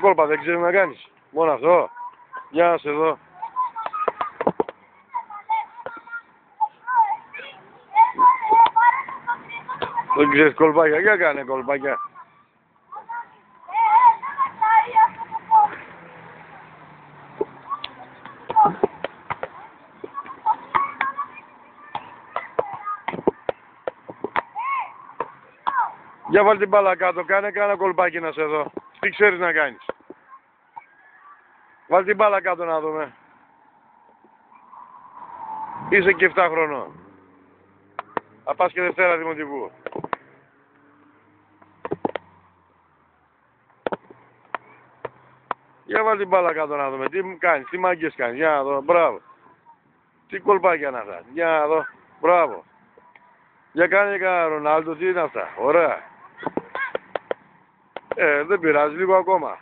κόλπα δεν ξέρεις να κάνεις. Μόνο αυτό. Για να σε δω. Δεν ξέρεις κολπάκια. Για κάνε κολπάκια. Για βάλ την μπάλα κάτω, κάνε κάνα κολπάκι να σε δω. Τι ξέρεις να κάνεις. Βάλ την μπάλα κάτω να δούμε. Είσαι και 7 χρονών. Θα πας και Δευτέρα Δημοτικού. Για βάλ την μπάλα κάτω να δούμε. Τι κάνεις, τι μάγκες κάνεις. Για να δω, μπράβο. Τι κολπάκια να αυτά. Για να δω, μπράβο. Για κάνε κανένα Ρονάλντο, τι είναι αυτά. Ωραία. Δεν πειράζει, λίγο ακόμα.